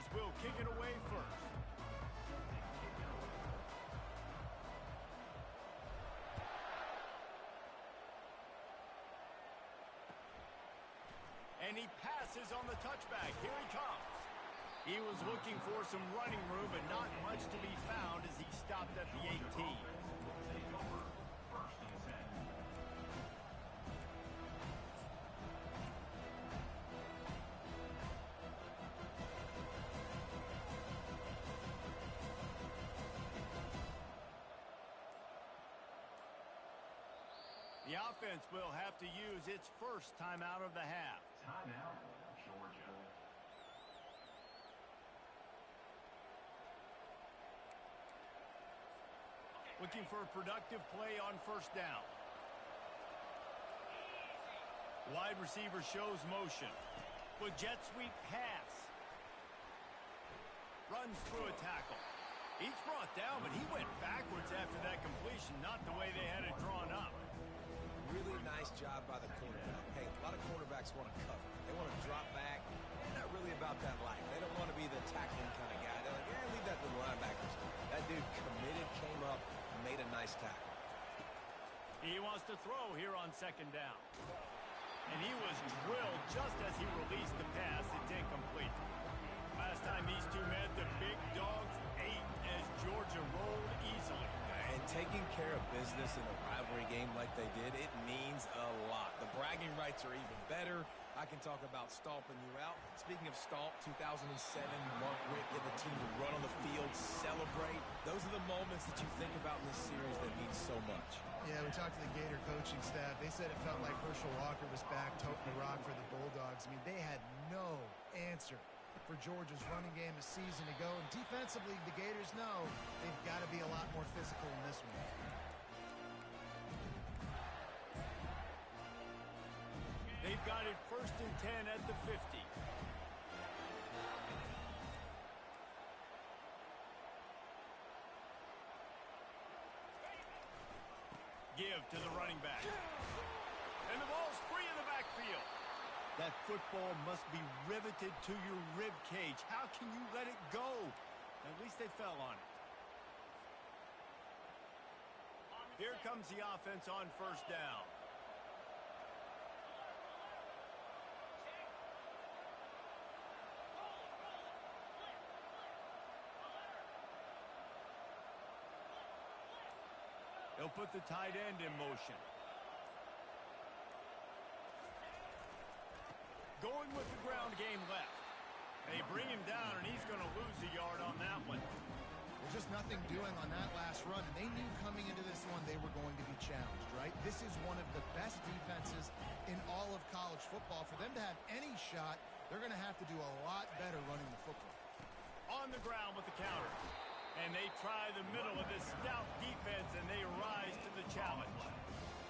DAWGZ will kick it away first. And he passes on the touchback. Here he comes. He was looking for some running room, but not much to be found as he stopped at the 18. The offense will have to use its first timeout of the half. Timeout, Georgia. Looking for a productive play on first down. Wide receiver shows motion. With jet sweep pass. Runs through a tackle. He's brought down, but he went backwards after that completion, not the way they had it drawn up. Really nice job by the quarterback. Hey, a lot of quarterbacks want to cover. They want to drop back. They're not really about that life. They don't want to be the tackling kind of guy. They're like, yeah, leave that to the linebackers. That dude committed, came up, and made a nice tackle. He wants to throw here on second down. And he was drilled just as he released the pass. It's incomplete. Last time these two met, the Big Dogs ate as Georgia rolled easily. And taking care of business in a rivalry game like they did, it means a lot. The bragging rights are even better. I can talk about stomping you out. Speaking of stomp, 2007, Mark Richt get the team to run on the field, celebrate. Those are the moments that you think about in this series that mean so much. Yeah, we talked to the Gator coaching staff. They said it felt like Herschel Walker was back toting the rock for the Bulldogs. I mean, they had no answer for Georgia's running game a season ago. And defensively, the Gators know they've got to be a lot more physical in this one. They've got it 1st and 10 at the 50. Give to the running back. And the ball's free in the backfield. That football must be riveted to your rib cage. How can you let it go? At least they fell on it. Here comes the offense on first down. They'll put the tight end in motion. Going with the ground game left. They bring him down, and he's going to lose a yard on that one. There's just nothing doing on that last run, and they knew coming into this one they were going to be challenged, right? This is one of the best defenses in all of college football. For them to have any shot, they're going to have to do a lot better running the football. On the ground with the counter. And they try the middle of this stout defense, and they rise to the challenge.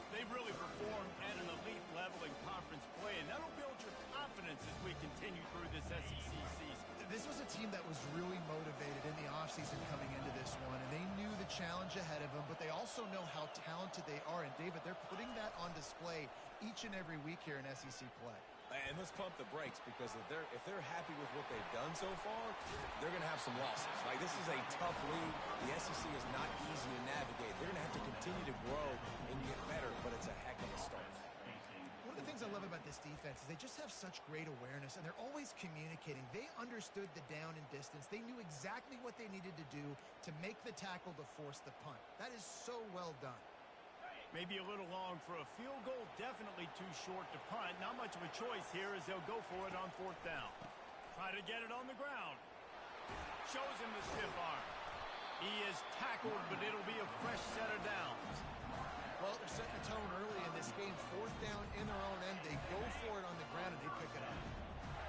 They've really performed at an elite level in conference play, and that'll build your confidence as we continue through this SEC season. This was a team that was really motivated in the offseason coming into this one, and they knew the challenge ahead of them, but they also know how talented they are. And, David, they're putting that on display each and every week here in SEC play. And let's pump the brakes, because if they're happy with what they've done so far, they're going to have some losses. Like, this is a tough league. The SEC is not easy to navigate. They're going to have to continue to grow and get better, but it's a heck of a start. One of the things I love about this defense is they just have such great awareness, and they're always communicating. They understood the down and distance. They knew exactly what they needed to do to make the tackle to force the punt. That is so well done. Maybe a little long for a field goal, definitely too short to punt. Not much of a choice here as they'll go for it on fourth down. Try to get it on the ground. Shows him the stiff arm. He is tackled, but it'll be a fresh set of downs. Well, they're setting the tone early in this game. Fourth down in their own end. They go for it on the ground, and they pick it up.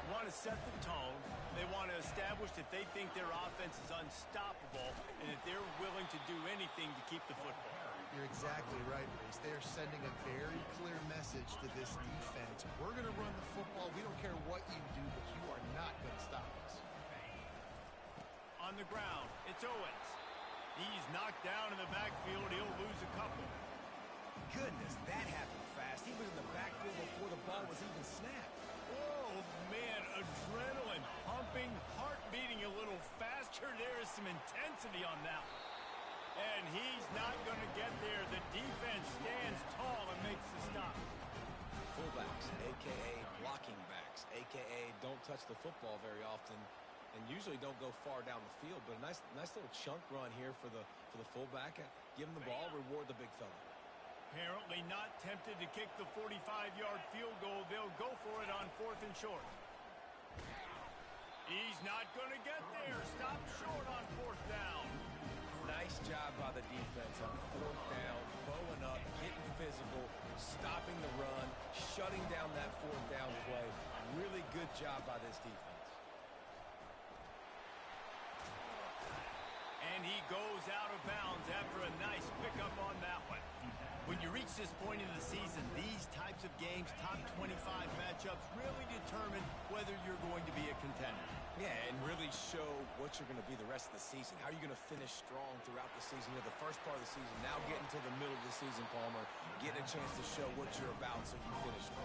They want to set the tone. They want to establish that they think their offense is unstoppable and that they're willing to do anything to keep the football. You're exactly right, Reese. They are sending a very clear message to this defense. We're going to run the football. We don't care what you do, but you are not going to stop us. On the ground, it's Owens. He's knocked down in the backfield. He'll lose a couple. Goodness, that happened fast. He was in the backfield before the ball was even snapped. Oh, man, adrenaline pumping, heart beating some intensity on that one. And he's not going to get there. The defense stands tall and makes the stop. Fullbacks, a.k.a. blocking backs, a.k.a. don't touch the football very often and usually don't go far down the field. But a nice little chunk run here for the fullback. Give him the ball, reward the big fella. Apparently not tempted to kick the 45-yard field goal. They'll go for it on 4th and short. He's not going to get there. Stop short on 4th down. Nice job by the defense on 4th down, bowing up, getting physical, stopping the run, shutting down that 4th down play. Really good job by this defense. And he goes out of bounds after a nice pickup on that one. When you reach this point in the season, these types of games, top 25 matchups, really determine whether you're going to be a contender. Yeah, and really show what you're going to be the rest of the season. How are you going to finish strong throughout the season? You're the first part of the season, now getting to the middle of the season, Palmer, getting a chance to show what you're about so you finish strong.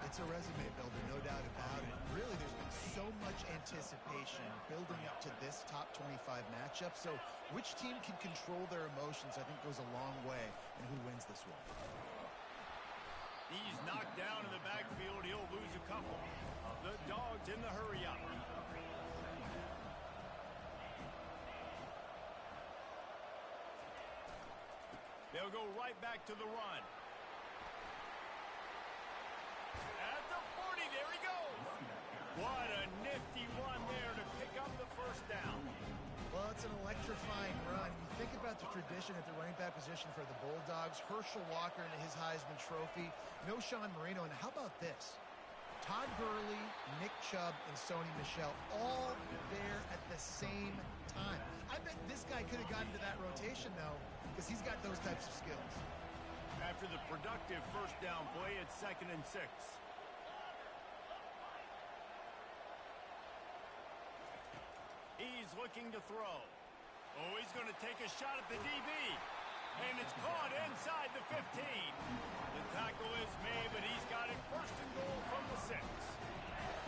It's a resume builder, no doubt about it. Really, there's been so much anticipation building up to this top 25 matchup. So which team can control their emotions, I think, goes a long way in who wins this one. He's knocked down in the backfield. He'll lose a couple. The Dogs in the hurry up. They'll go right back to the run. At the 40, there he goes. What a nifty run there to pick up the 1st down. Well, it's an electrifying run. You think about the tradition at the running back position for the Bulldogs. Herschel Walker and his Heisman Trophy. No Sean Marino. And how about this? Todd Gurley, Nick Chubb, and Sony Michel all there at the same time. I bet this guy could have gotten to that rotation, though, because he's got those types of skills. After the productive 1st down play, it's 2nd and 6. He's looking to throw. Oh, he's going to take a shot at the DB. And it's caught inside the 15. The tackle is made, but he's got it 1st and goal from the 6.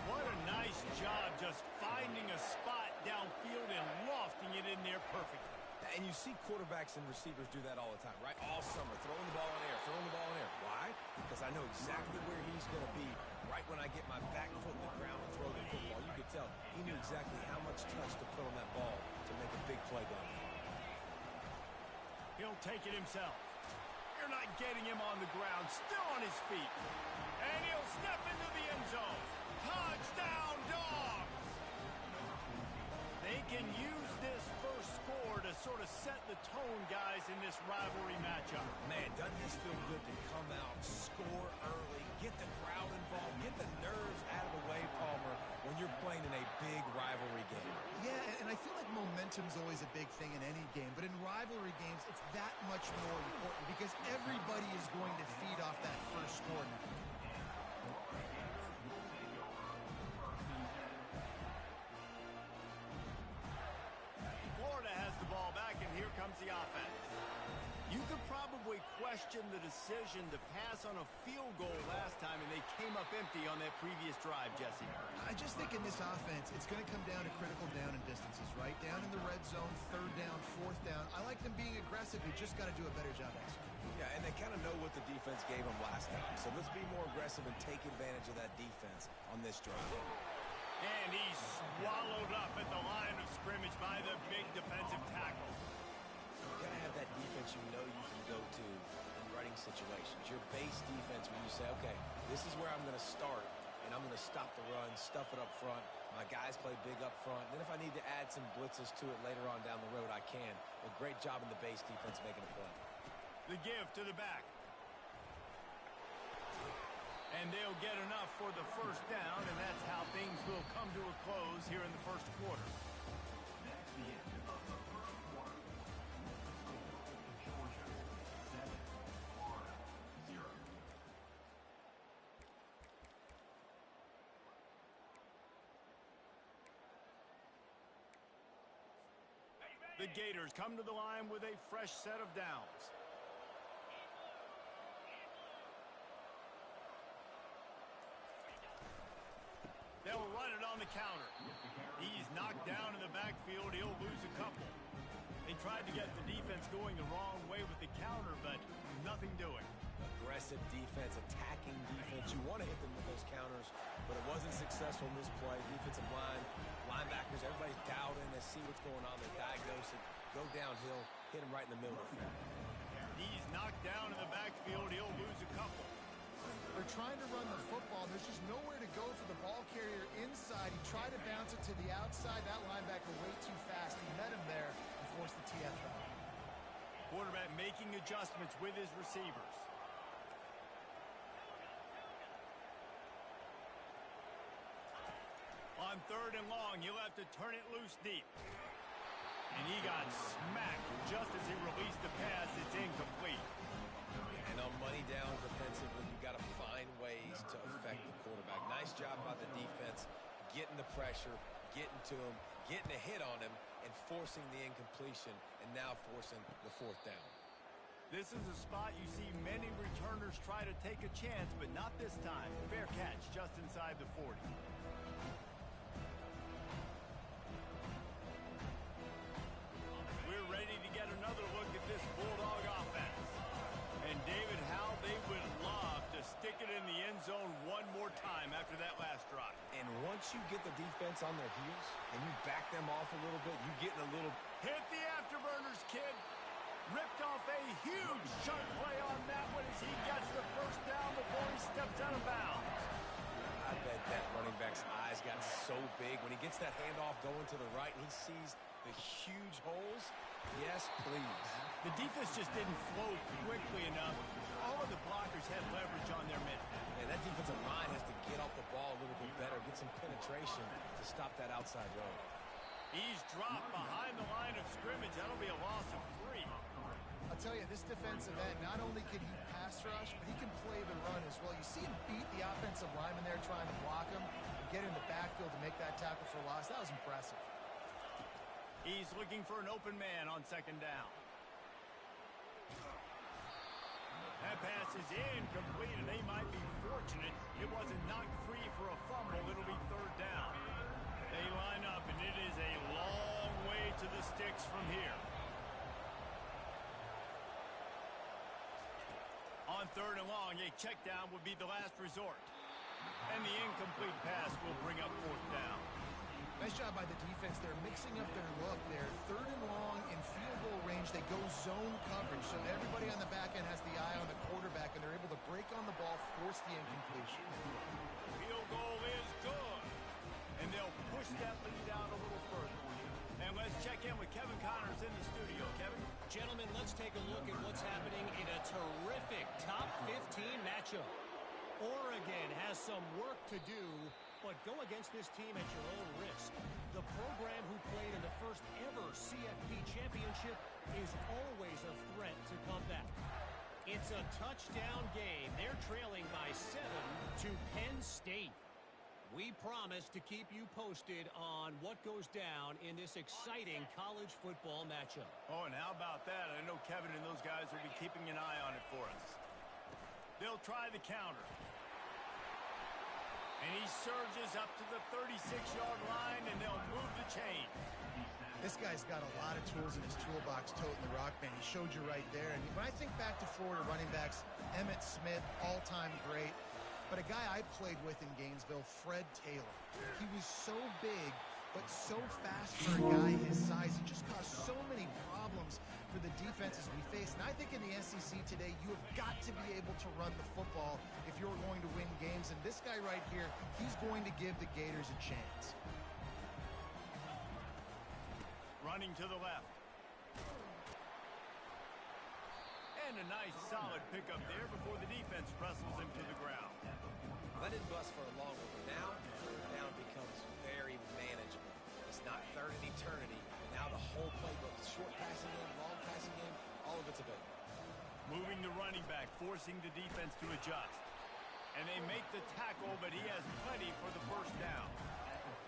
What a nice job just finding a spot downfield and lofting it in there perfectly. And you see quarterbacks and receivers do that all the time, right? All summer, throwing the ball in air, throwing the ball in air. Why? Because I know exactly where he's going to be right when I get my back foot in the ground and throw the football. You could tell he knew exactly how much touch to put on that ball to make a big play down there. He'll take it himself. You're not getting him on the ground, still on his feet. And he'll step into the end zone. Touchdown, Dogs! They can use this first score to sort of set the tone, guys, in this rivalry matchup. Man, doesn't this feel good to come out, score early, get the crowd involved, get the nerves out of the way, Palmer, when you're playing in a big rivalry game. Yeah, and I feel like momentum's always a big thing in any game, but in rivalry games, it's that much more important because everybody is going to feed off that first score. Florida has the ball back, and here comes the offense. You could probably question the decision to pass on a field goal last time, and they came up empty on that previous drive, Jesse. I just think in this offense, it's going to come down to critical down and distances, right? Down in the red zone, 3rd down, 4th down. I like them being aggressive. You just got to do a better job executing. Yeah, and they kind of know what the defense gave them last time. So let's be more aggressive and take advantage of that defense on this drive. And he's swallowed up at the line of scrimmage by the big defensive tackle. You got to have that defense you know you can go to in running situations. Your base defense where you say, okay, this is where I'm going to start, and I'm going to stop the run, stuff it up front. My guys play big up front. Then if I need to add some blitzes to it later on down the road, I can. A great job in the base defense making a play. The give to the back. And they'll get enough for the 1st down, and that's how things will come to a close here in the 1st quarter. Next, the end of the 1st quarter. Georgia 7, Florida 0. The Gators come to the line with a fresh set of downs. They'll run it on the counter. He's knocked down in the backfield. He'll lose a couple. They tried to get the defense going the wrong way with the counter, but nothing doing. Aggressive defense, attacking defense. You want to hit them with those counters, but it wasn't successful in this play. Defensive line, linebackers, everybody's dialed in. They see what's going on. They diagnose it, go downhill, hit him right in the middle of the field. He's knocked down in the backfield. He'll lose a couple. They're trying to run the football. There's just nowhere to go for the ball carrier inside. He tried to bounce it to the outside. That linebacker way too fast. He met him there and forced the TFL. Quarterback making adjustments with his receivers. On 3rd and long, he'll have to turn it loose deep. And he got smacked just as he released the pass. It's incomplete. And on money down defensively, you've got to find ways to affect the quarterback. Nice job by the defense, getting the pressure, getting to him, getting a hit on him, and forcing the incompletion, and now forcing the 4th down. This is a spot you see many returners try to take a chance, but not this time. Fair catch just inside the 40. We're ready to get another look at this Bulldog offense. And David, how they would love to stick it in the end zone one more time after that last drive. And once you get the defense on their heels and you back them off a little bit, you get in a little... Hit the afterburners, kid. Ripped off a huge chunk play on that one as he gets the 1st down before he steps out of bounds. I bet that running back's eyes got so big when he gets that handoff going to the right and he sees the huge holes. Yes, please. The defense just didn't flow quickly enough. All of the blockers had leverage on their men. And that defensive line has to get off the ball a little bit better, get some penetration to stop that outside road. He's dropped behind the line of scrimmage. That'll be a loss of 3. I'll tell you, this defensive end, not only can he pass rush, but he can play the run as well. You see him beat the offensive lineman there trying to block him and get in the backfield to make that tackle for loss. That was impressive. He's looking for an open man on 2nd down. That pass is incomplete, and they might be fortunate it wasn't knocked free for a fumble. It'll be 3rd down. They line up, and it is a long way to the sticks from here. On 3rd and long, a check down would be the last resort. And the incomplete pass will bring up 4th down. Nice job by the defense. They're mixing up their look there. 3rd and long in field goal range. They go zone coverage. So everybody on the back end has the eye on the quarterback, and they're able to break on the ball, force the incompletion. Field goal is good. And they'll push that lead out a little further. And let's check in with Kevin Connors in the studio. Kevin? Gentlemen, let's take a look at what's happening in a terrific top 15 matchup. Oregon has some work to do, but go against this team at your own risk. The program who played in the first ever CFP championship is always a threat to come back. It's a touchdown game. They're trailing by 7 to Penn State. We promise to keep you posted on what goes down in this exciting college football matchup. Oh, and how about that? I know Kevin and those guys will be keeping an eye on it for us. They'll try the counter. And he surges up to the 36-yard line, and they'll move the chain. This guy's got a lot of tools in his toolbox, toting the rock band. He showed you right there. And when I think back to Florida running backs, Emmitt Smith, all-time great. But a guy I played with in Gainesville, Fred Taylor. He was so big, but so fast for a guy his size. He just caused so many problems for the defenses we face. And I think in the SEC today, you have got to be able to run the football if you're going to win games. And this guy right here, he's going to give the Gators a chance. Running to the left. And a nice solid pickup there before the defense wrestles him to the ground. That didn't bust for a long one, but now 3rd down becomes very manageable. It's not 3rd and eternity. Now the whole playbook, short passing game, long passing game, all of it's available. Moving the running back, forcing the defense to adjust. And they make the tackle, but he has plenty for the 1st down.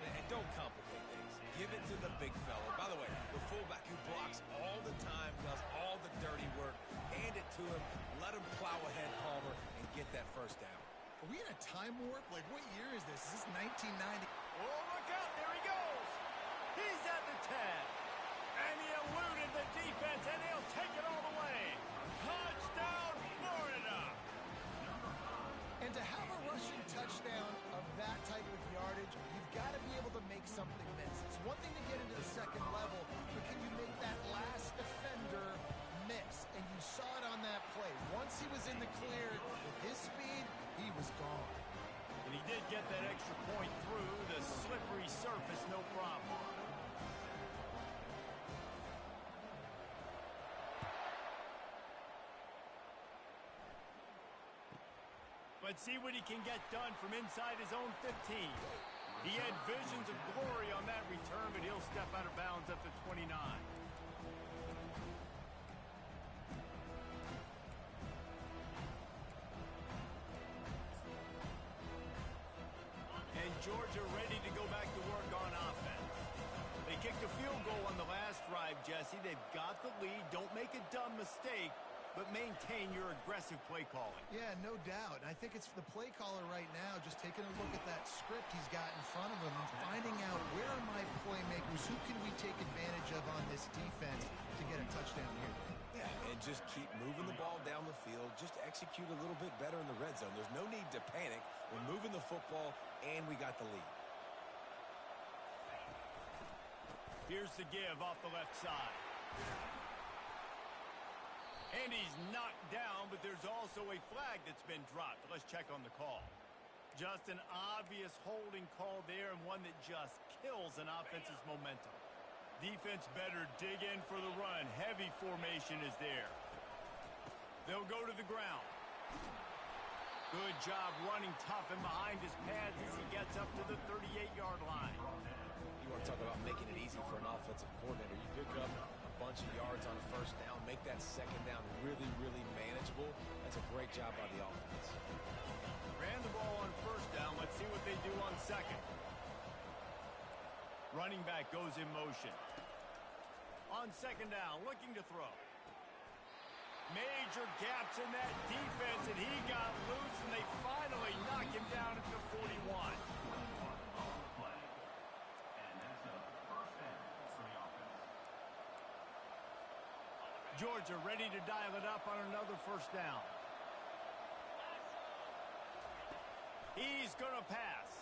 And don't complicate things. Give it to the big fella. By the way, the fullback who blocks all the time, does all the dirty work. Hand it to him, let him plow ahead, Palmer, and get that 1st down. Are we in a time warp? Like, what year is this? Is this 1990? Oh, look out. There he goes. He's at the 10. Let's see what he can get done from inside his own 15. He had visions of glory on that return, but he'll step out of bounds at the 29. And Georgia ready to go back to work on offense. They kicked a field goal on the last drive, Jesse. They've got the lead. Don't make a dumb mistake, but maintain your aggressive play calling. Yeah, no doubt. I think it's the play caller right now just taking a look at that script he's got in front of him and finding out where are my playmakers, who can we take advantage of on this defense to get a touchdown here. Yeah, and just keep moving the ball down the field. Just execute a little bit better in the red zone. There's no need to panic. We're moving the football, and we got the lead. Here's the give off the left side. And he's knocked down, but there's also a flag that's been dropped. Let's check on the call. Just an obvious holding call there, and one that just kills an offense's momentum. Defense better dig in for the run. Heavy formation is there. They'll go to the ground. Good job running tough and behind his pads as he gets up to the 38-yard line. You want to talk about making it easy for an offensive coordinator. You pick up a bunch of yards on first down, make that second down really, really manageable. That's a great job by the offense. Ran the ball on first down. Let's see what they do on second. Running back goes in motion. On second down, looking to throw. Major gaps in that defense, and he got loose, and they finally knock him down at the 41. Georgia ready to dial it up on another first down. He's going to pass.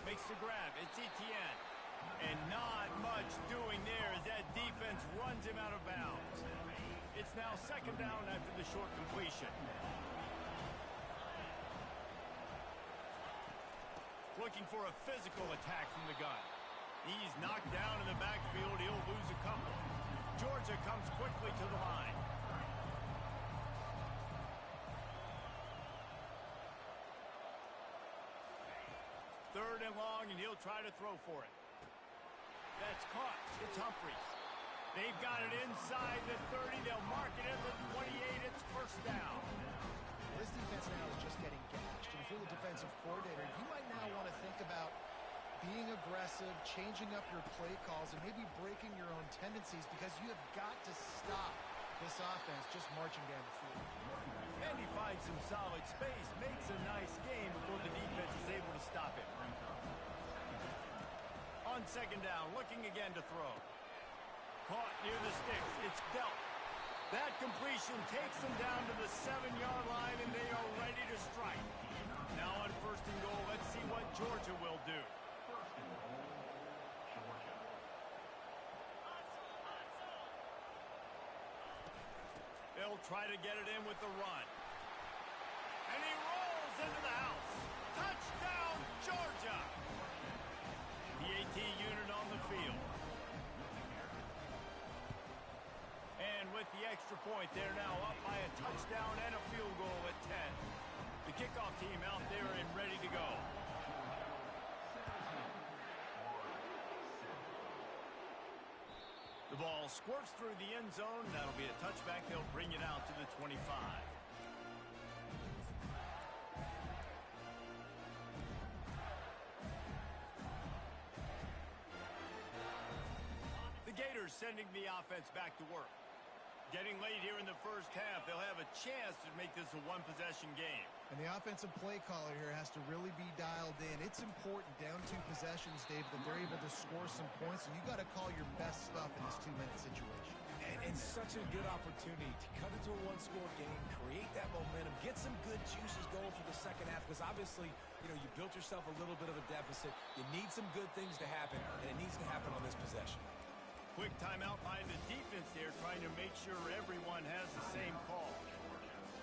Makes the grab. It's Etienne. And not much doing there as that defense runs him out of bounds. It's now second down after the short completion. Looking for a physical attack from the gun. He's knocked down in the backfield. He'll lose a couple. Georgia comes quickly to the line. Third and long, and he'll try to throw for it. That's caught. It's Humphries. They've got it inside the 30. They'll mark it at the 28. It's first down. This defense now is just getting gashed. And if you're the defensive coordinator, you might now want to think about being aggressive, changing up your play calls, and maybe breaking your own tendencies because you have got to stop this offense just marching down the field. And he finds some solid space, makes a nice game before the defense is able to stop him. On second down, looking again to throw. Caught near the sticks. It's dealt. That completion takes them down to the 7-yard line, and they are ready to strike. Now on first and goal, let's see what Georgia will do. They'll try to get it in with the run. And he rolls into the house. Touchdown, Georgia! The AT unit on the field. And with the extra point, they're now up by a touchdown and a field goal at 10. The kickoff team out there and ready to go. The ball squirts through the end zone. That'll be a touchback. They'll bring it out to the 25. The Gators sending the offense back to work. Getting late here in the first half, they'll have a chance to make this a one-possession game. And the offensive play caller here has to really be dialed in. It's important down 2 possessions, Dave, that they're able to score some points. And you got to call your best stuff in this 2-minute situation. And such a good opportunity to cut into a one-score game, create that momentum, get some good juices going for the second half. Because obviously, you built yourself a little bit of a deficit. You need some good things to happen, and it needs to happen on this possession. Quick timeout by the defense there, trying to make sure everyone has the same call.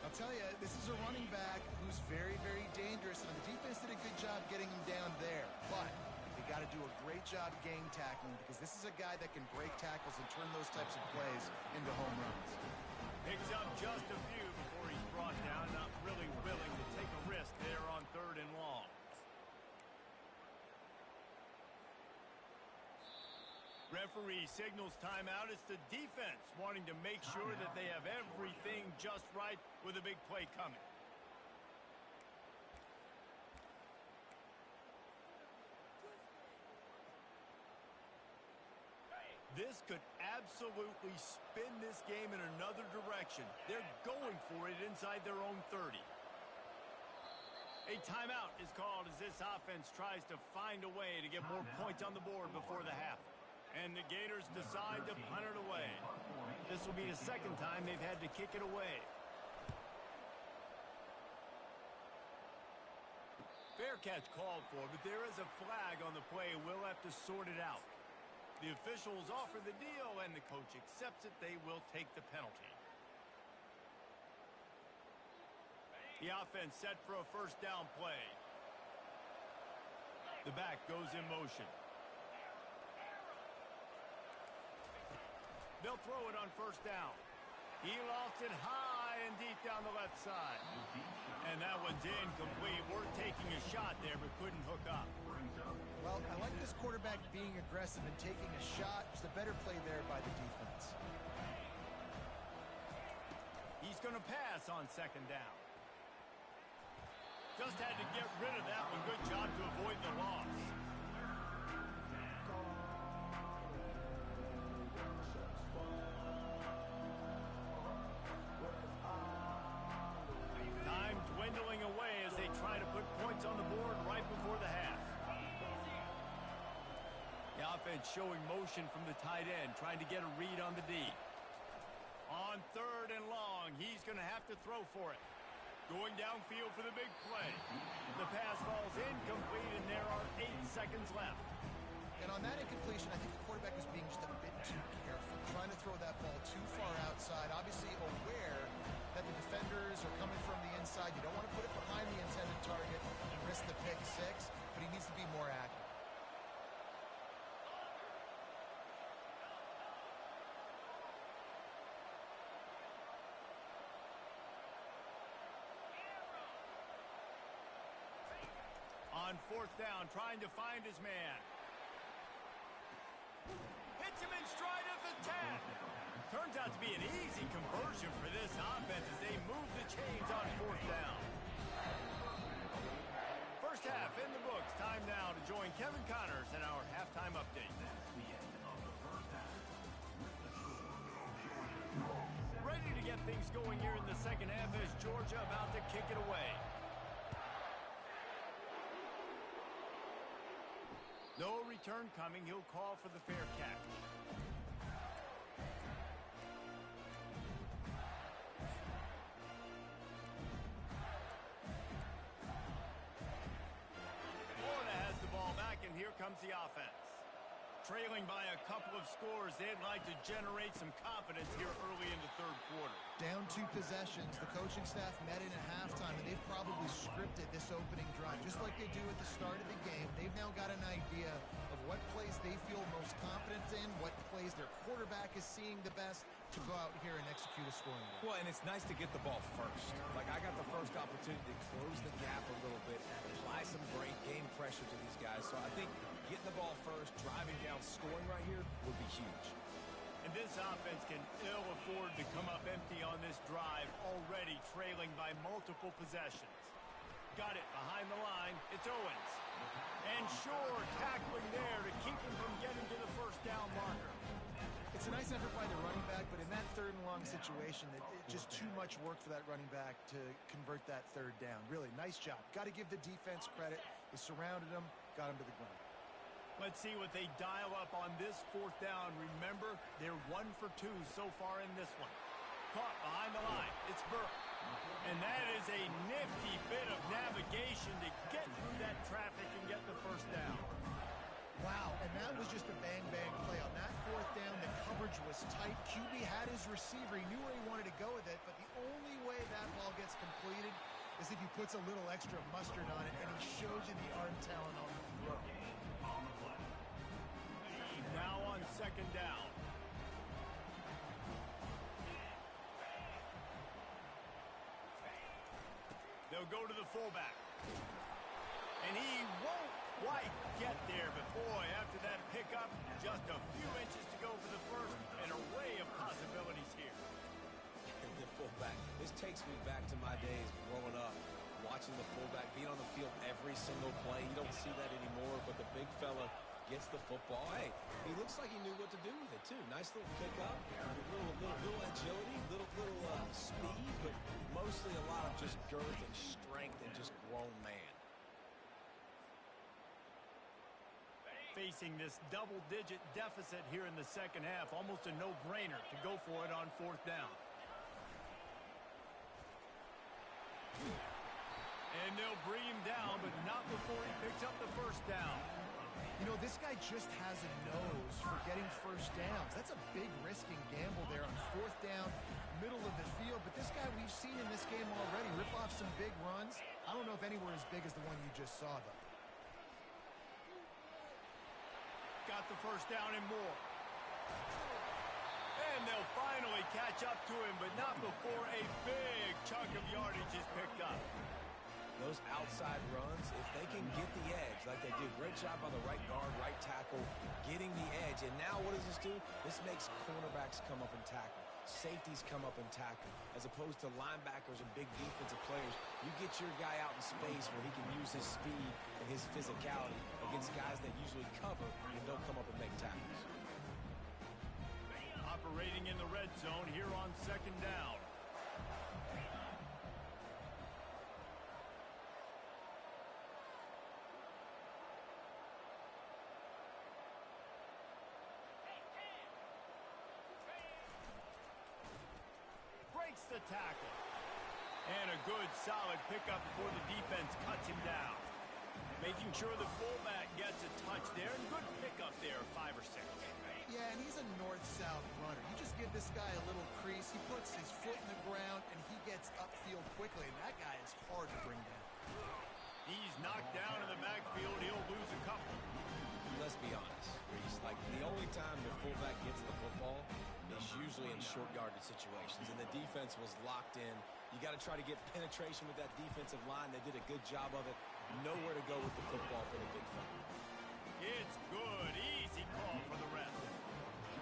I'll tell you, this is a running back who's very, very dangerous, and the defense did a good job getting him down there. But they got to do a great job game tackling because this is a guy that can break tackles and turn those types of plays into home runs. Picks up just a few before he's brought down. Not really willing to take a risk there on 3rd and long. Referee signals timeout. It's the defense wanting to make sure that they have everything just right with a big play coming. This could absolutely spin this game in another direction. They're going for it inside their own 30. A timeout is called as this offense tries to find a way to get more points on the board before the half. And the Gators decide to punt it away. This will be the 2nd time they've had to kick it away. Fair catch called for, but there is a flag on the play. We'll have to sort it out. The officials offer the deal, and the coach accepts it. They will take the penalty. The offense set for a 1st down play. The back goes in motion. They'll throw it on 1st down. He lofts it high and deep down the left side. And that one's incomplete. We're taking a shot there, but couldn't hook up. Well, I like this quarterback being aggressive and taking a shot. Just a better play there by the defense. He's going to pass on 2nd down. Just had to get rid of that one. Good job to avoid the loss. Time dwindling away as they try to put points on the board right before the half. The offense showing motion from the tight end, trying to get a read on the D. On 3rd and long, he's going to have to throw for it. Going downfield for the big play. The pass falls incomplete, and there are 8 seconds left. And on that incompletion, I think the quarterback is being just a bit too careful, trying to throw that ball too far outside, obviously aware that the defenders are coming from the inside. You don't want to put it behind the intended target and risk the pick 6, but he needs to be more accurate. On 4th down, trying to find his man. Hits him in stride at the 10. Turns out to be an easy conversion for this offense as they move the chains on 4th down. 1st half in the books. Time now to join Kevin Connors in our halftime update. Ready to get things going here in the 2nd half as Georgia about to kick it away. No return coming. He'll call for the fair catch. Florida has the ball back, and here comes the offense. Trailing by a couple of scores, they'd like to generate some confidence here early in the 3rd quarter. Down 2 possessions. The coaching staff met in at halftime, and they've probably scripted this opening drive. Just like they do at the start of the game, they've now got an idea of what plays they feel most confident in, what plays their quarterback is seeing the best to go out here and execute a scoring game. Well, and it's nice to get the ball first. Like, I got the first opportunity to close the gap a little bit and apply some great game pressure to these guys. So I think getting the ball first, driving down, scoring right here would be huge. And this offense can ill afford to come up empty on this drive, already trailing by multiple possessions. Got it behind the line. It's Owens. And Shore tackling there to keep him from getting to the 1st down marker. It's a nice effort by the running back, but in that 3rd and long situation, it's just too much work for that running back to convert that 3rd down. Really, nice job. Got to give the defense credit. They surrounded him, got him to the ground. Let's see what they dial up on this 4th down. Remember, they're 1 for 2 so far in this one. Caught behind the line. It's Burke. And that is a nifty bit of navigation to get through that traffic and get the 1st down. Wow, and that was just a bang-bang play. On that 4th down, the coverage was tight. QB had his receiver. He knew where he wanted to go with it, but the only way that ball gets completed is if he puts a little extra mustard on it, and he shows you the arm talent on the throw. Now on 2nd down. They'll go to the fullback. And he won't quite get there, but boy, after that pickup, just a few inches to go for the first. An array of possibilities here. The fullback. This takes me back to my days growing up, watching the fullback being on the field every single play. You don't see that anymore, but the big fella gets the football. Hey, he looks like he knew what to do with it, too. Nice little pickup, little agility, little speed, but mostly a lot of just girth and strength and just grown man. Facing this double-digit deficit here in the second half, almost a no-brainer to go for it on fourth down. And they'll bring him down, but not before he picks up the first down. You know, this guy just has a nose for getting first downs. That's a big risking gamble there on fourth down, middle of the field. But this guy we've seen in this game already rip off some big runs. I don't know if anywhere as big as the one you just saw, though. Got the first down and more. And they'll finally catch up to him, but not before a big chunk of yardage is picked up. Those outside runs, if they can get the edge like they did, great job by the right guard, right tackle, getting the edge. And now what does this do? This makes cornerbacks come up and tackle. Safeties come up and tackle. As opposed to linebackers and big defensive players, you get your guy out in space where he can use his speed and his physicality against guys that usually cover and don't come up and make tackles. Operating in the red zone here on second down. Breaks the tackle. And a good, solid pickup before the defense cuts him down. Making sure the fullback gets a touch there, and good pickup there, 5 or 6. Yeah, and he's a north-south runner. You just give this guy a little crease, he puts his foot in the ground, and he gets upfield quickly, and that guy is hard to bring down. He's knocked down in the backfield. He'll lose a couple. Let's be honest, Reese. Like, the only time the fullback gets the football is usually in short yardage situations, and the defense was locked in. You got to try to get penetration with that defensive line. They did a good job of it. Nowhere to go with the football for the big fella. It's good. Easy call for the ref.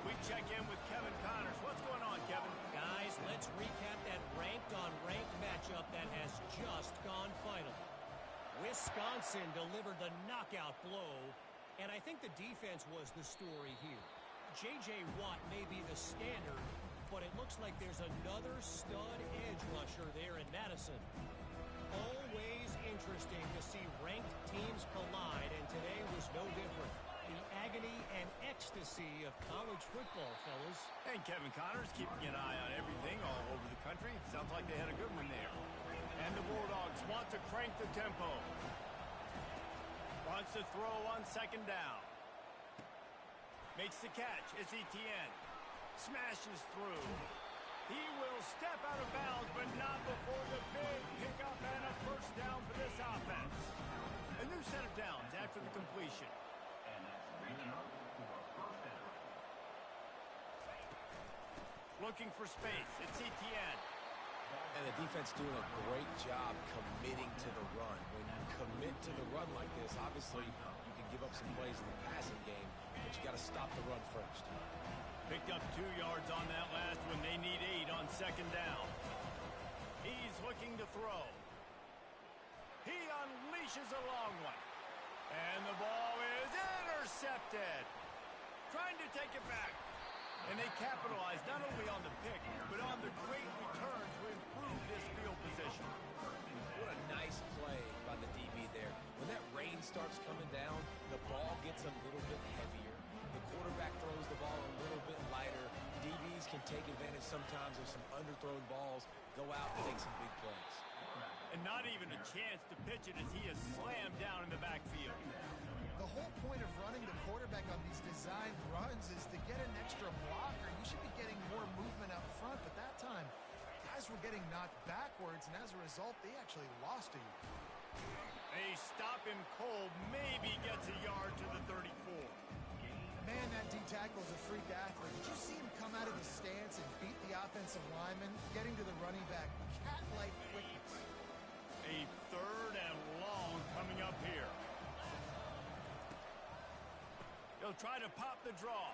We check in with Kevin Connors. What's going on, Kevin? Guys, let's recap that ranked-on-ranked matchup that has just gone final. Wisconsin delivered the knockout blow, and I think the defense was the story here. J.J. Watt may be the standard, but it looks like there's another stud edge rusher there in Madison. Always interesting to see ranked teams collide, and today was no different. The agony and ecstasy of college football, fellas. And Kevin Connors keeping an eye on everything all over the country. Sounds like they had a good one there. And the Bulldogs want to crank the tempo. Wants to throw on second down. Makes the catch. It's Etienne. Smashes through. He will step out of bounds, but not before the big pickup and a first down for this offense. A new set of downs after the completion. And that's reaching up for a first down. Looking for space. It's Etienne. And the defense doing a great job committing to the run. When you commit to the run like this, obviously you can give up some plays in the passing game, but you got to stop the run first. Picked up 2 yards on that last one. They need 8 on second down. He's looking to throw. He unleashes a long one. And the ball is intercepted. Trying to take it back. And they capitalize not only on the pick, but on the great return to improve this field position. What a nice play by the DB there. When that rain starts coming down, the ball gets a little bit heavier. The quarterback throws the ball a little bit lighter. DBs can take advantage sometimes of some underthrown balls, go out and make some big plays. And not even a chance to pitch it as he is slammed down in the backfield. The whole point of running the quarterback on these designed runs is to get an extra blocker. You should be getting more movement up front, but that time, guys were getting knocked backwards, and as a result, they actually lost a yard. They stop him cold, maybe gets a yard to the 34. Man, that D-tackle is a freak athlete. Did you see him come out of his stance and beat the offensive lineman, getting to the running back? Cat-like quickness. A 3rd and long coming up here. He'll try to pop the draw.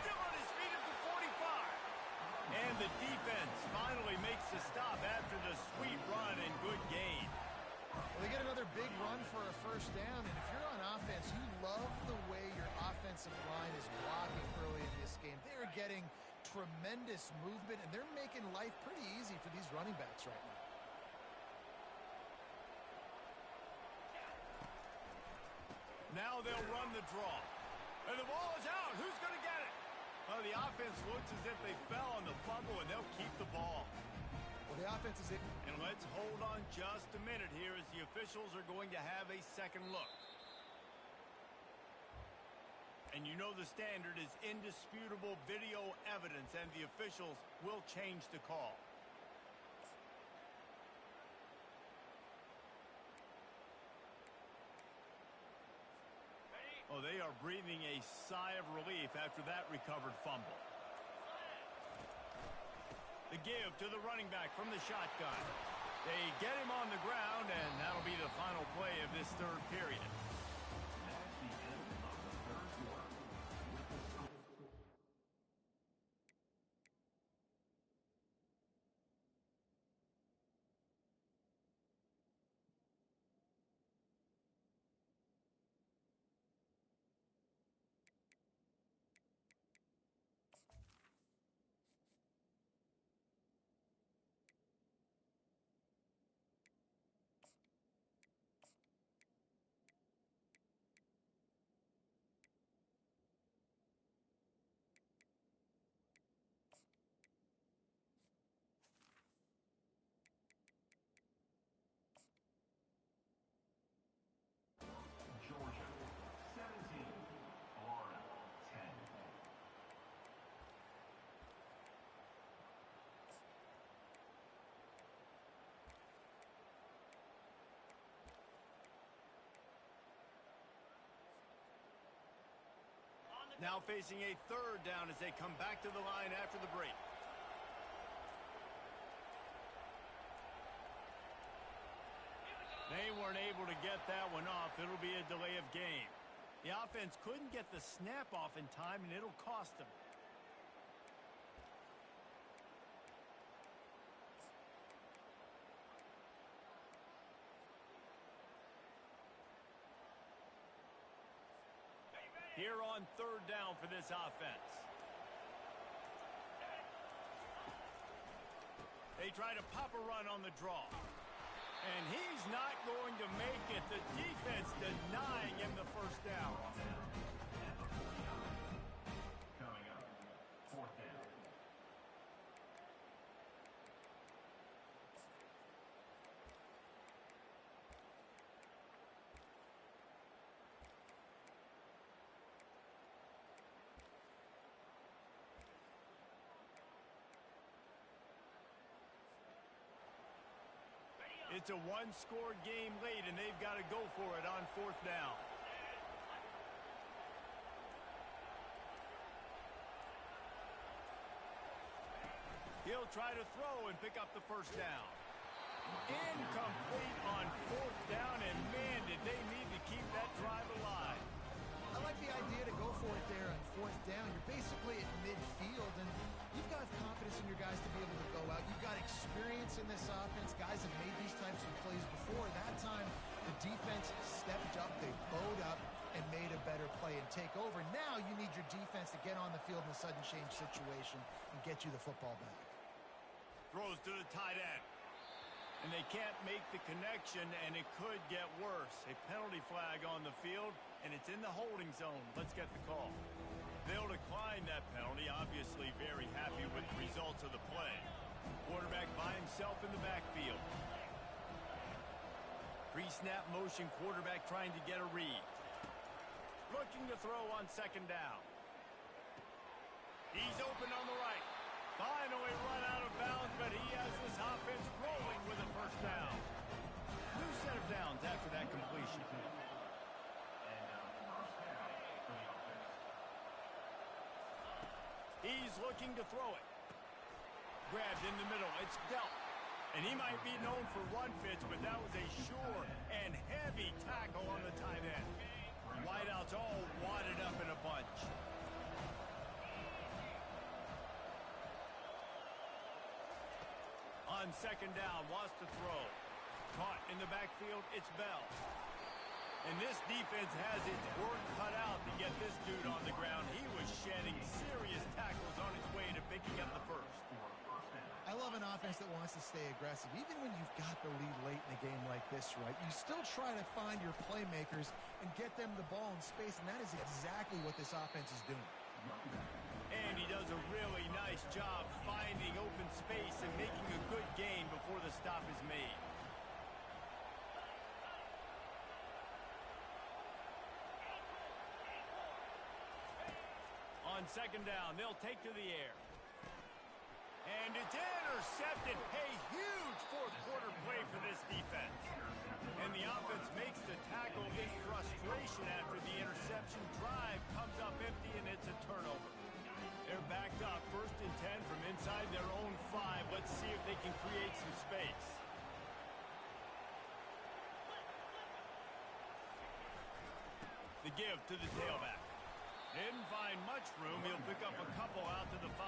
Still on his feet at the 45. And the defense finally makes the stop after the sweet run and good gain. Well, they get another big run for a first down, and if you're on offense, you love the way your offensive line is blocking early in this game. They're getting tremendous movement, and they're making life pretty easy for these running backs right now. Now they'll run the draw. And the ball is out. Who's going to get it? Well, the offense looks as if they fell on the fumble, and they'll keep the ball. Well, the offense is in. And let's hold on just a minute here as the officials are going to have a second look. And you know the standard is indisputable video evidence, and the officials will change the call. Oh, they are breathing a sigh of relief after that recovered fumble. The give to the running back from the shotgun. They get him on the ground, and that'll be the final play of this 3rd period. That's the end of the 3rd quarter. With the score. Georgia 17, Florida 10. Now facing a 3rd down as they come back to the line after the break. They weren't able to get that one off. It'll be a delay of game. The offense couldn't get the snap off in time, and it'll cost them. Here on 3rd down for this offense. They try to pop a run on the draw. And he's not going to make it. The defense denying him the first down. Coming up, 4th down. It's a 1-score game late, and they've got to go for it on 4th down. He'll try to throw and pick up the first down. Incomplete on 4th down, and man, did they need to keep that drive alive. I like the idea to go for it there on 4th down. You're basically at midfield, and you've got confidence in your guys to be able to go out. You've got experience in this offense. Guys have made these types of plays before. That time, the defense stepped up. They bowed up and made a better play and take over. Now you need your defense to get on the field in a sudden change situation and get you the football back. Throws to the tight end. And they can't make the connection, and it could get worse. A penalty flag on the field, and it's in the holding zone. Let's get the call. They'll decline that penalty, obviously very happy with the results of the play. Quarterback by himself in the backfield. Pre-snap motion, quarterback trying to get a read. Looking to throw on 2nd down. He's open on the right. Finally run out of bounds, but he has this offense rolling with a first down. New set of downs after that completion. And first down for the offense. He's looking to throw it. Grabbed in the middle. It's dealt. And he might be known for run fits, but that was a sure and heavy tackle on the tight end. Wideouts all wadded up in a bunch. On second down, wants to throw. Caught in the backfield, it's Bell. And this defense has its work cut out to get this dude on the ground. He was shedding serious tackles on his way to picking up the first. I love an offense that wants to stay aggressive. Even when you've got the lead late in a game like this, right, you still try to find your playmakers and get them the ball in space, and that is exactly what this offense is doing. And he does a really nice job finding open space and making a good gain before the stop is made. On second down, they'll take to the air. And it's intercepted. A huge fourth-quarter play for this defense. And the offense makes the tackle in frustration after the interception. Drive comes up empty, and it's a turnover. They're backed up, 1st and 10 from inside their own 5. Let's see if they can create some space. The give to the tailback. Didn't find much room. He'll pick up a couple out to the 5.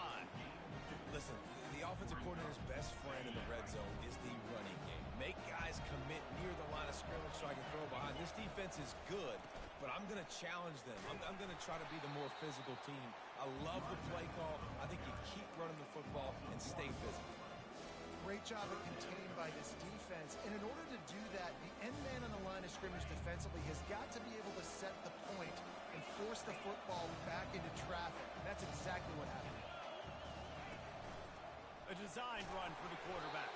Listen, the offensive coordinator's best friend in the red zone is the running game. Make guys commit near the line of scrimmage so I can throw behind. This defense is good, but I'm going to challenge them. I'm going to try to be the more physical team. I love the play call. I think you keep running the football and stay physical. Great job of contained by this defense. And in order to do that, the end man on the line of scrimmage defensively has got to be able to set the point and force the football back into traffic. And that's exactly what happened. A designed run for the quarterback.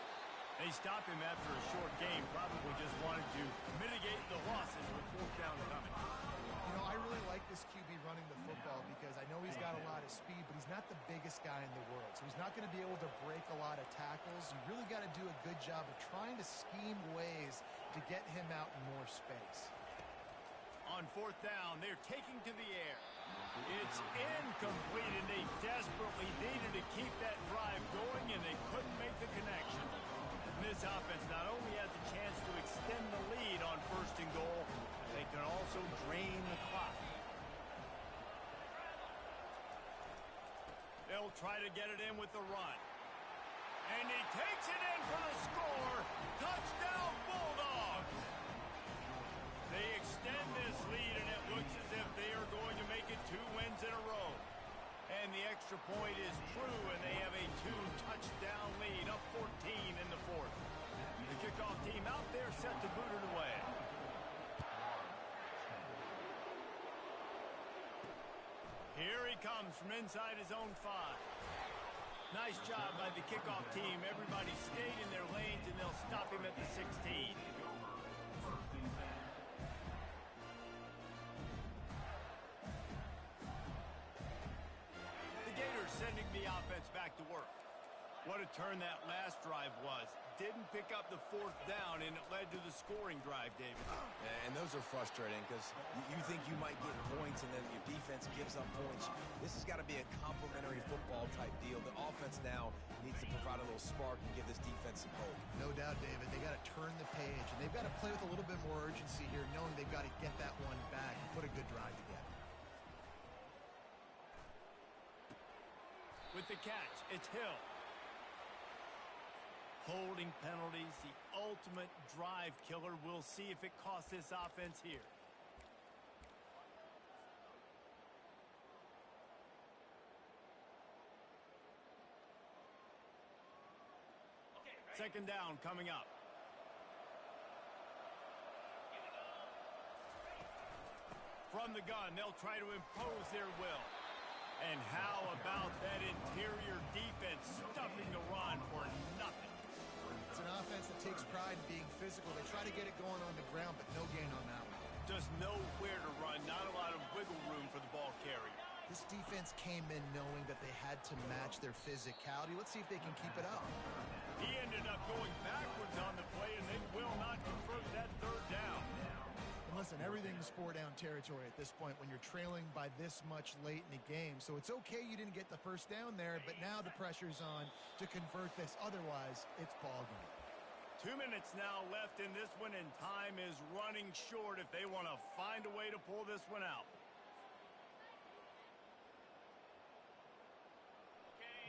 They stopped him after a short game. Probably just wanted to mitigate the losses with 4th down coming. You know, I really like this QB running the football because I know he's got a lot of speed, but he's not the biggest guy in the world. So he's not going to be able to break a lot of tackles. You really got to do a good job of trying to scheme ways to get him out in more space. On 4th down, they're taking to the air. It's incomplete, and they desperately needed to keep that drive going, and they couldn't make the connection. And this offense not only has a chance to extend the lead on 1st and goal, they can also drain the clock. They'll try to get it in with the run. And he takes it in for the score. Touchdown, Bulldogs! They extend this lead, and it looks as if they are going to make it 2 wins in a row. And the extra point is true, and they have a 2-touchdown lead, up 14 in the 4th. The kickoff team out there set to boot it away. Here he comes from inside his own 5. Nice job by the kickoff team. Everybody stayed in their lanes, and they'll stop him at the 16. Sending the offense back to work. What a turn that last drive was. Didn't pick up the 4th down, and it led to the scoring drive, David. And those are frustrating because you think you might get points and then your defense gives up points. This has got to be a complementary football type deal. The offense now needs to provide a little spark and give this defense some hope. No doubt, David. They got to turn the page, and they've got to play with a little bit more urgency here, knowing they've got to get that one back and put a good drive together. With the catch, it's Hill. Holding penalties, the ultimate drive killer. We'll see if it costs this offense here. Second down coming up. From the gun, they'll try to impose their will. And how about that interior defense stuffing the run for nothing? It's an offense that takes pride in being physical. They try to get it going on the ground, but no gain on that one. Just nowhere to run, not a lot of wiggle room for the ball carrier. This defense came in knowing that they had to match their physicality. Let's see if they can keep it up. He ended up going backwards on the play, and they will not convert that 3rd down. And listen, everything's 4-down territory at this point when you're trailing by this much late in the game. So it's okay you didn't get the 1st down there, but now the pressure's on to convert this. Otherwise, it's ball game. 2 minutes now left in this one, and time is running short if they want to find a way to pull this one out.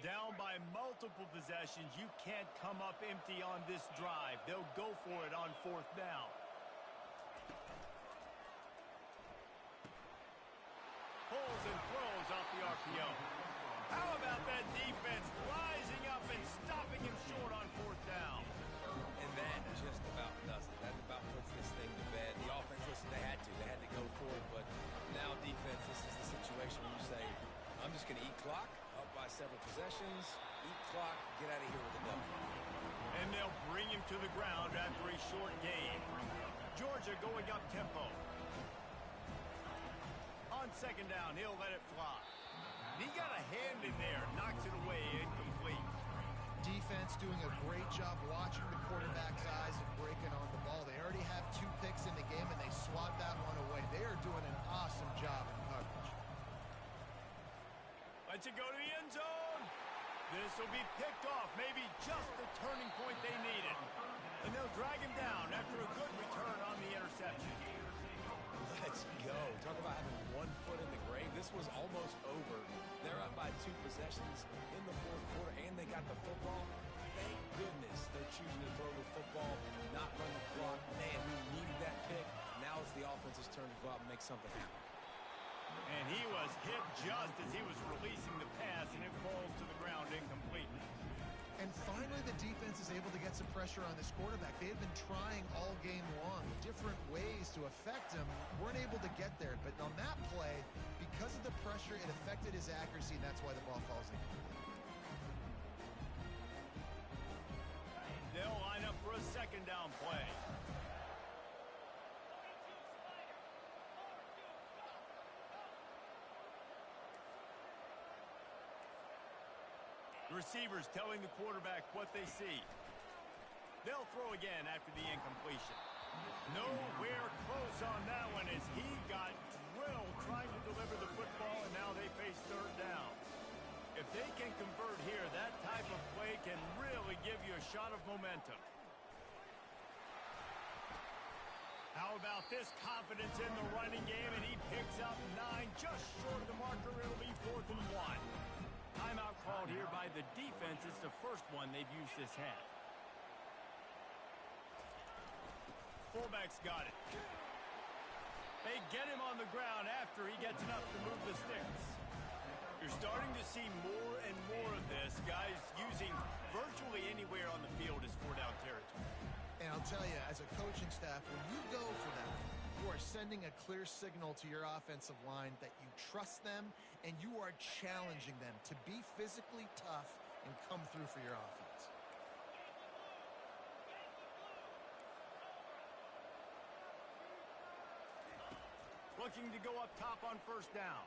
Down by multiple possessions, you can't come up empty on this drive. They'll go for it on 4th down. Pulls and throws off the RPO. How about that defense rising up and stopping him short on 4th down? And that just about does it. That about puts this thing to bed. The offense, listen, they had to go for it, but now defense, this is the situation where you say, I'm just going to eat clock, up by several possessions, eat clock, get out of here with a W. And they'll bring him to the ground after a short gain. Georgia going up tempo. On 2nd down, he'll let it fly. He got a hand in there, knocks it away, incomplete. Defense doing a great job watching the quarterback's eyes and breaking on the ball. They already have 2 picks in the game, and they swat that one away. They are doing an awesome job in coverage. Let's it go to the end zone. This will be picked off, maybe just the turning point they needed. And they'll drag him down after a good return on the interception. Let's go. Talk about having 1 foot in the grave. This was almost over. They're up by 2 possessions in the 4th quarter, and they got the football. Thank goodness they're choosing to throw the football, not run the clock. Man, we needed that pick. Now it's the offense's turn to go out and make something happen. And he was hit just as he was releasing the pass, and it falls to the ground incomplete. And finally, the defense is able to get some pressure on this quarterback. They had been trying all game long, different ways to affect him. Weren't able to get there. But on that play, because of the pressure, it affected his accuracy, and that's why the ball falls in. They'll line up for a 2nd down play. Receivers telling the quarterback what they see. They'll throw again after the incompletion. Nowhere close on that one as he got drilled trying to deliver the football, and now they face 3rd down. If they can convert here, that type of play can really give you a shot of momentum. How about this confidence in the running game, and he picks up 9, just short of the marker. It'll be 4th and 1. Timeout called here by the defense. It's the first one they've used this half. Fullback's got it. They get him on the ground after he gets enough to move the sticks. You're starting to see more and more of this. Guys using virtually anywhere on the field as 4-down territory. And I'll tell you, as a coaching staff, when you go for that, you are sending a clear signal to your offensive line that you trust them and you are challenging them to be physically tough and come through for your offense. Looking to go up top on 1st down.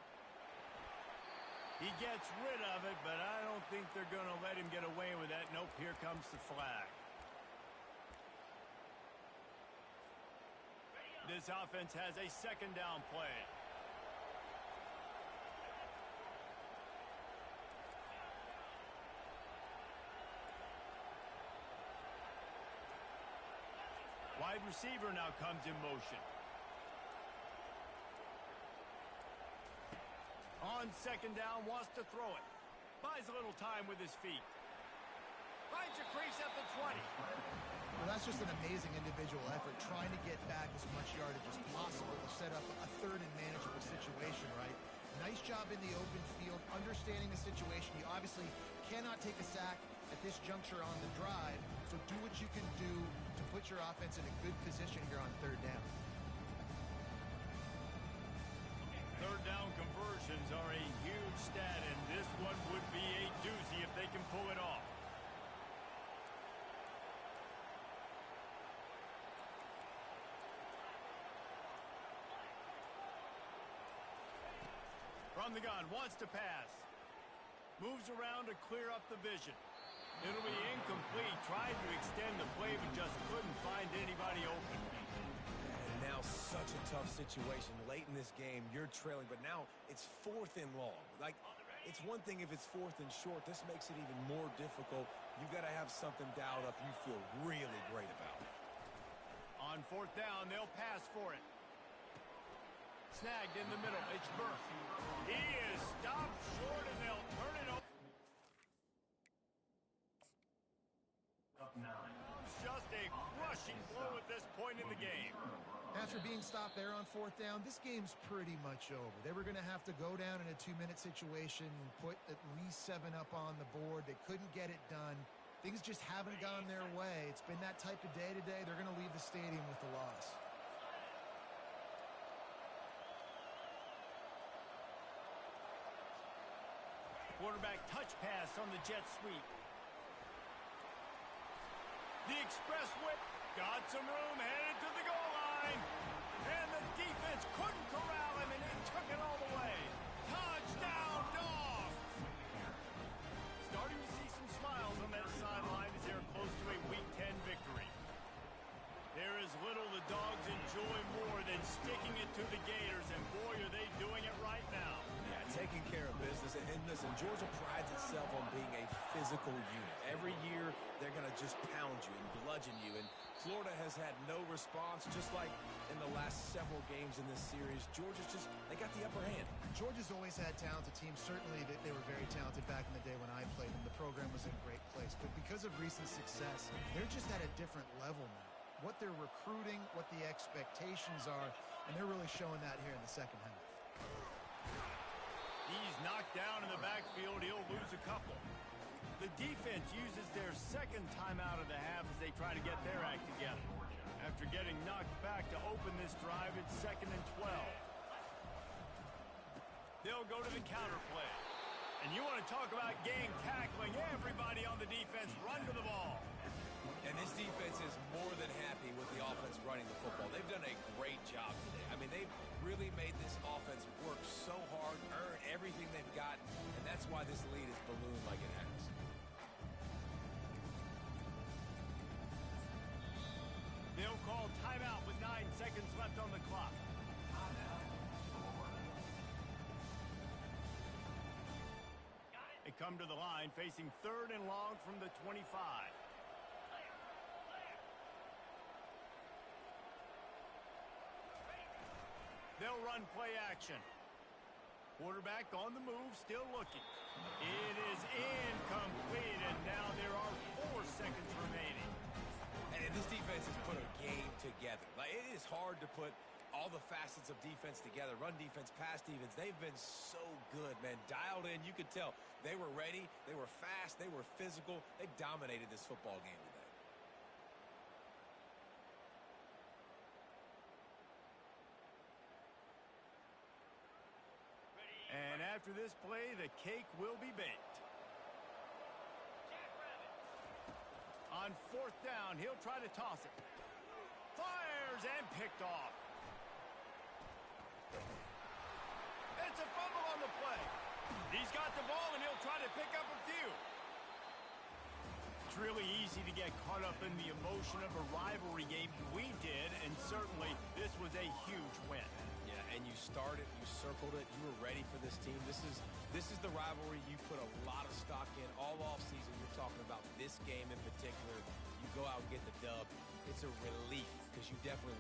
He gets rid of it, but I don't think they're going to let him get away with that. Nope, here comes the flag. This offense has a 2nd down play. Wide receiver now comes in motion. On 2nd down, wants to throw it. Buys a little time with his feet. Finds a crease at the 20. Well, that's just an amazing individual effort, trying to get back as much yardage as possible to set up a 3rd and manageable situation, right? Nice job in the open field, understanding the situation. You obviously cannot take a sack at this juncture on the drive, so do what you can do to put your offense in a good position here on 3rd down. 3rd down conversions are a huge stat, and this one would be a doozy if they can pull it off. From the gun, wants to pass. Moves around to clear up the vision. It'll be incomplete. Tried to extend the play, but just couldn't find anybody open. And now such a tough situation. Late in this game, you're trailing, but now it's 4th and long. Like, It's one thing if it's 4th and short. This makes it even more difficult. You got to have something dialed up you feel really great about. On 4th down, they'll pass for it. Snagged in the middle. It's Burke. He is stopped short, and they'll turn it over. Up 9. Just a crushing blow at this point in the game. After being stopped there on 4th down, this game's pretty much over. They were going to have to go down in a 2-minute situation and put at least 7 up on the board. They couldn't get it done. Things just haven't gone their way. It's been that type of day today. They're going to leave the stadium with the loss. Quarterback touch pass on the jet sweep. The express whip got some room, headed to the goal line. And the defense couldn't corral him, and he took it all the way. Touchdown, Dogs! Starting to see some smiles on that sideline as they're close to a Week 10 victory. There is little the Dogs enjoy more than sticking it to the Gators, and boy, are they doing it right now. Yeah, taking care of business. And listen, Georgia prides itself on being a physical unit. Every year, they're going to just pound you and bludgeon you. And Florida has had no response, just like in the last several games in this series. Georgia's just, they got the upper hand. Georgia's always had talented teams. Certainly, they were very talented back in the day when I played them. The program was in a great place. But because of recent success, they're just at a different level now. What they're recruiting, what the expectations are, and they're really showing that here in the second half. He's knocked down in the backfield. He'll lose a couple. The defense uses their second timeout of the half as they try to get their act together. After getting knocked back to open this drive, it's 2nd and 12. They'll go to the counter play. And you want to talk about gang tackling. Everybody on the defense run to the ball. And this defense is more than happy with the offense running the football. They've done a great job today. I mean, they've really made this offense work so hard, earn everything they've got, and that's why this lead is ballooned like it has. They'll call timeout with 9 seconds left on the clock. They come to the line facing 3rd and long from the 25. They'll run play action. Quarterback on the move, still looking. It is incomplete, and now there are 4 seconds remaining. And this defense has put a game together. Like, it is hard to put all the facets of defense together. Run defense, pass defense. They've been so good, man. Dialed in. You could tell they were ready. They were fast. They were physical. They dominated this football game today. And after this play, the cake will be baked. On 4th down, he'll try to toss it. Fires and picked off. It's a fumble on the play. He's got the ball, and he'll try to pick up a few. It's really easy to get caught up in the emotion of a rivalry game. We did, and certainly this was a huge win. Yeah, and you started, you circled it, you were ready for this team. This is the rivalry you put a lot of stock in all offseason. You're talking about this game in particular. You go out and get the dub. It's a relief because you definitely